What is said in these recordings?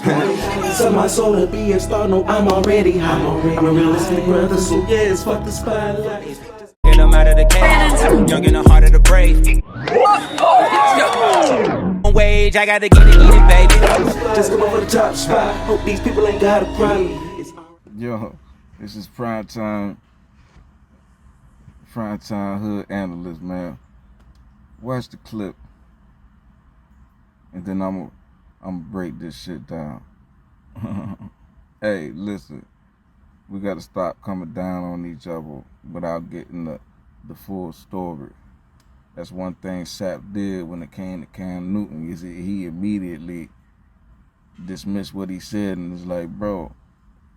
Sell my soul to be a star, no, I'm already high. I'm a realistic brother, so yes, fuck the spotlight. And I'm out of the cage, young in the heart of the brave. Wage, I gotta get it, baby. Just come over the top spot. Hope these people ain't got a problem. Yo, this is Primetime Hood Analyst, man. Watch the clip, and then I'm break this shit down. Hey, listen, we gotta stop coming down on each other without getting the full story. That's one thing Sap did when it came to Cam Newton, is he immediately dismissed what he said and was like, bro,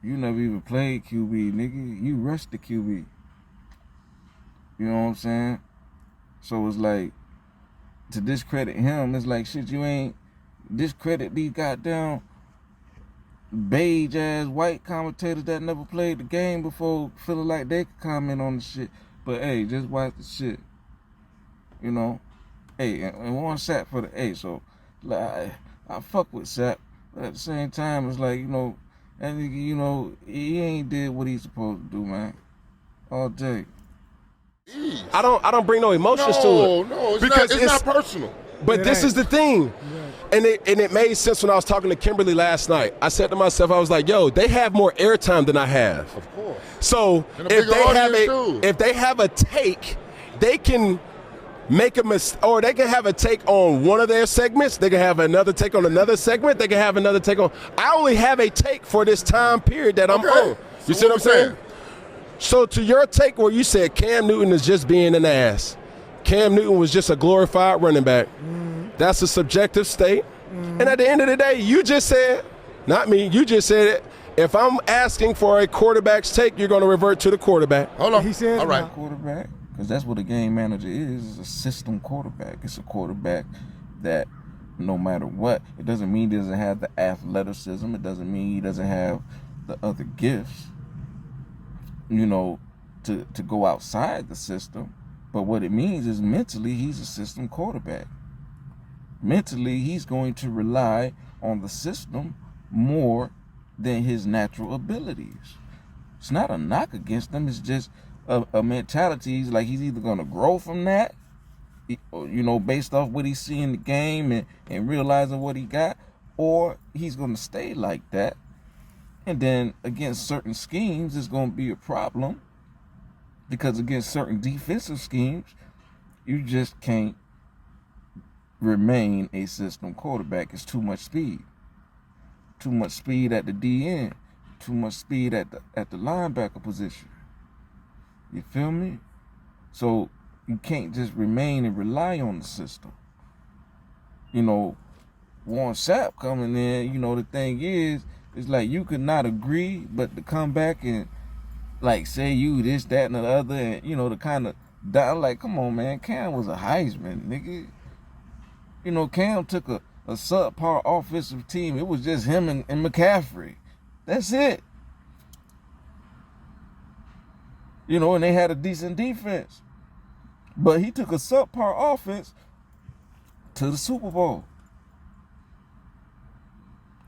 you never even played QB, nigga. You rushed the QB. You know what I'm saying? So it's like, to discredit him, it's like, shit, you ain't discredit these goddamn beige ass white commentators that never played the game before, feeling like they could comment on the shit. But hey, just watch the shit. You know? Hey, and one Sap for the A. So like, I fuck with Sap, but at the same time, it's like, you know, that nigga, you know, he ain't did what he's supposed to do, man. All day. I don't bring no emotions to it. No, because it's not personal. But this is the thing. And it made sense when I was talking to Kimberly last night. I said to myself, I was like, yo, they have more airtime than I have. Of course. So if they have a take, they can make a mistake, or they can have a take on one of their segments. They can have another take on another segment. They can have another take on. I only have a take for this time period that I'm on. You see what I'm saying? So to your take where you said Cam Newton is just being an ass, Cam Newton was just a glorified running back. That's a subjective state. And at the end of the day, you just said, not me, you just said it. If I'm asking for a quarterback's take, you're going to revert to the quarterback. Hold on. He says all right. Quarterback, because that's what a game manager is a system quarterback. It's a quarterback that no matter what, it doesn't mean he doesn't have the athleticism. It doesn't mean he doesn't have the other gifts, you know, to go outside the system. But what it means is mentally, he's a system quarterback. Mentally, he's going to rely on the system more than his natural abilities. It's not a knock against him. It's just a mentality. He's like, he's either going to grow from that, you know, based off what he see in the game and realizing what he got, or he's going to stay like that. And then against certain schemes, it's going to be a problem, because against certain defensive schemes, you just can't remain a system quarterback. It's too much speed. Too much speed at the DN. Too much speed at the linebacker position. You feel me? So you can't just remain and rely on the system. You know, Warren Sapp coming in, you know, the thing is, it's like you could not agree, but to come back and like say you this, that, and the other, and you know, the kind of down, like, come on, man, Cam was a Heisman, nigga. You know, Cam took a subpar offensive team. It was just him and McCaffrey. That's it. You know, and they had a decent defense. But he took a subpar offense to the Super Bowl.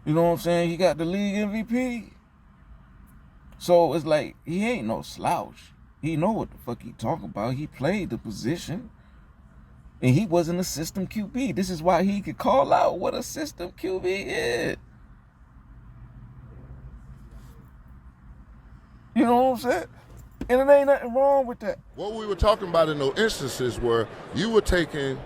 You know what I'm saying? He got the league MVP. So it's like, he ain't no slouch. He know what the fuck he talking about. He played the position. And he wasn't a system QB. This is why he could call out what a system QB is. You know what I'm saying? And it ain't nothing wrong with that. What we were talking about in those instances where you were taking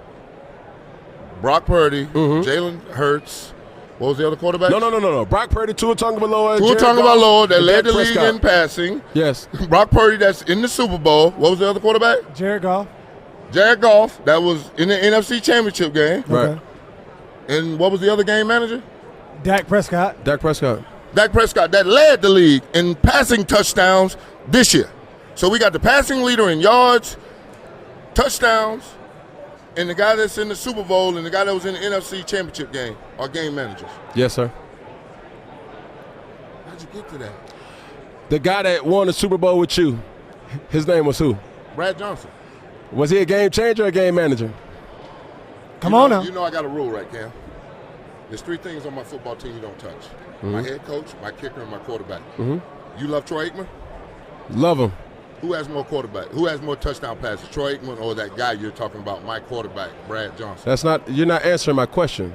Brock Purdy, Jalen Hurts. What was the other quarterback? No. Brock Purdy, Tua Tagovailoa, Tua Tagovailoa that led the league in passing. Yes. Brock Purdy that's in the Super Bowl. What was the other quarterback? Jared Goff. Jared Goff, that was in the NFC Championship game. Right. And what was the other game manager? Dak Prescott. Dak Prescott, that led the league in passing touchdowns this year. So we got the passing leader in yards, touchdowns, and the guy that's in the Super Bowl and the guy that was in the NFC Championship game are game managers. Yes, sir. How'd you get to that? The guy that won the Super Bowl with you, his name was who? Brad Johnson. Was he a game changer or a game manager? Come on now. You know I got a rule, right, Cam? There's 3 things on my football team you don't touch. My head coach, my kicker, and my quarterback. You love Troy Aikman? Love him. Who has more quarterback? Who has more touchdown passes, Troy Aikman or that guy you're talking about, my quarterback, Brad Johnson? You're not answering my question.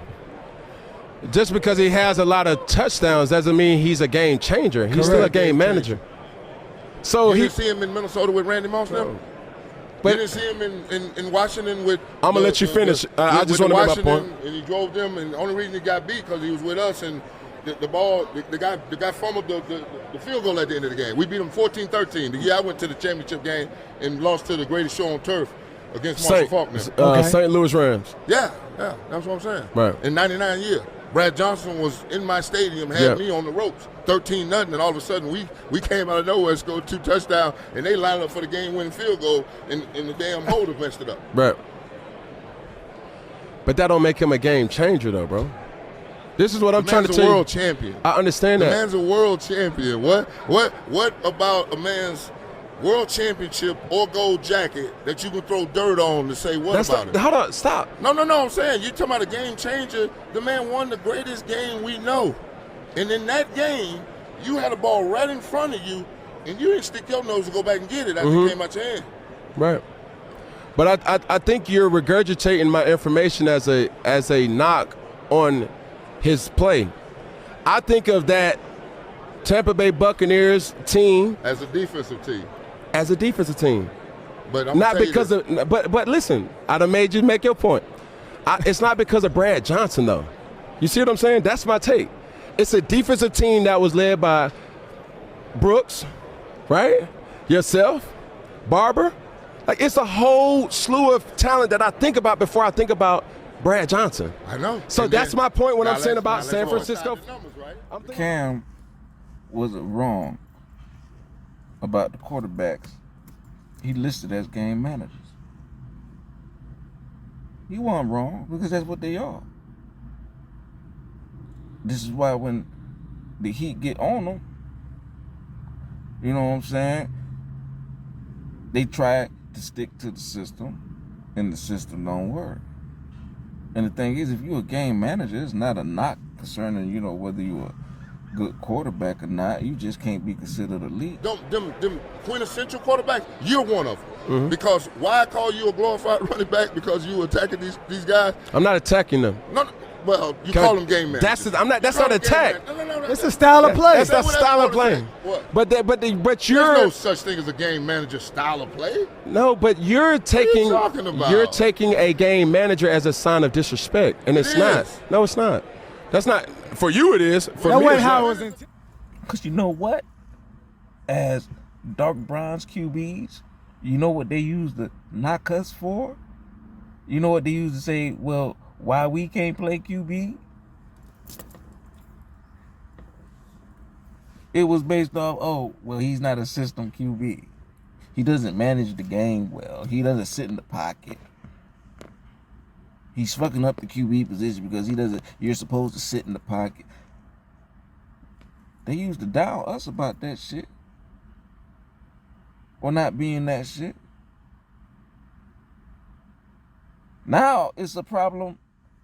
Just because he has a lot of touchdowns doesn't mean he's a game changer. He's still a game manager. So you didn't see him in Minnesota with Randy Moss now? But you didn't see him in Washington with. I'm gonna let you finish. I just want to make my point. And he drove them, and the only reason he got beat because he was with us, and the ball, the guy fumbled the field goal at the end of the game. We beat him 14-13. The year I went to the championship game and lost to the greatest show on turf against Marshall Faulkner. St. Louis Rams. Yeah, that's what I'm saying. Right. In '99 year, Brad Johnson was in my stadium, had me on the ropes, 13-0, and all of a sudden we came out of nowhere, scored 2 touchdowns, and they lined up for the game-winning field goal, and the damn holder messed it up. Right. But that don't make him a game changer, though, bro. This is what I'm trying to tell you. The man's a world champion. I understand that. The man's a world champion. What about a man's world championship or gold jacket that you can throw dirt on to say what about it? Hold on, stop. No, I'm saying, you're talking about a game changer. The man won the greatest game we know. And in that game, you had a ball right in front of you, and you didn't stick your nose to go back and get it after it came out your hand. Right. But I think you're regurgitating my information as a knock on his play. I think of that Tampa Bay Buccaneers team as a defensive team. As a defensive team. But I'm not because of but listen, I done made you make your point. It's not because of Brad Johnson though. You see what I'm saying? That's my take. It's a defensive team that was led by Brooks, right? Yourself, Barber. Like, it's a whole slew of talent that I think about before I think about Brad Johnson. I know. So that's my point when I'm saying about San Francisco. Cam wasn't wrong about the quarterbacks he listed as game managers. He wasn't wrong because that's what they are. This is why when the Heat get on them, you know what I'm saying, they try to stick to the system, and the system don't work. And the thing is, if you're a game manager, it's not a knock concerning, you know, whether you're a good quarterback or not. You just can't be considered elite. Them quintessential quarterbacks, you're one of them. Because why I call you a glorified running back? Because you attacking these guys? I'm not attacking them. No, well, you call them game managers. That's not attack. No. It's a style of play. That's a style of play. What? But you're There's no such thing as a game manager style of play. No, but you're taking talking about? You're taking a game manager as a sign of disrespect, and it's not. No, it's not. That's not for you. It is for me. That how it was. Because you know what? As dark bronze QBs, you know what they use to knock us for? You know what they use to say, well, why we can't play QB? It was based off, oh, well, he's not a system QB. He doesn't manage the game well. He doesn't sit in the pocket. He's fucking up the QB position because you're supposed to sit in the pocket. They used to down us about that shit. Or not being that shit. Now it's a problem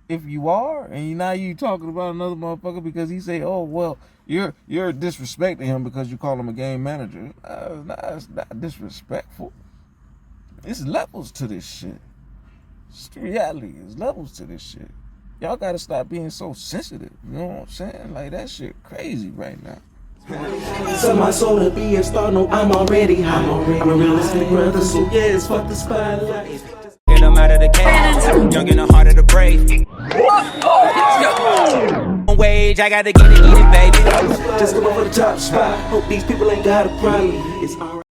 if you are, and now you talking about another motherfucker because he say, oh, well, you're disrespecting him because you call him a game manager. It's not disrespectful. It's levels to this shit. It's the reality. There's levels to this shit. Y'all gotta stop being so sensitive. You know what I'm saying? Like, that shit crazy right now. Sell my soul to be a star, no, I'm already high. I'm a realistic brother, so yes, fuck the spotlight. Get them out of the cage, young and the heart of the brave. Wage, I gotta get it, baby. Just come up for the top spot. Hope these people ain't got a problem. It's alright.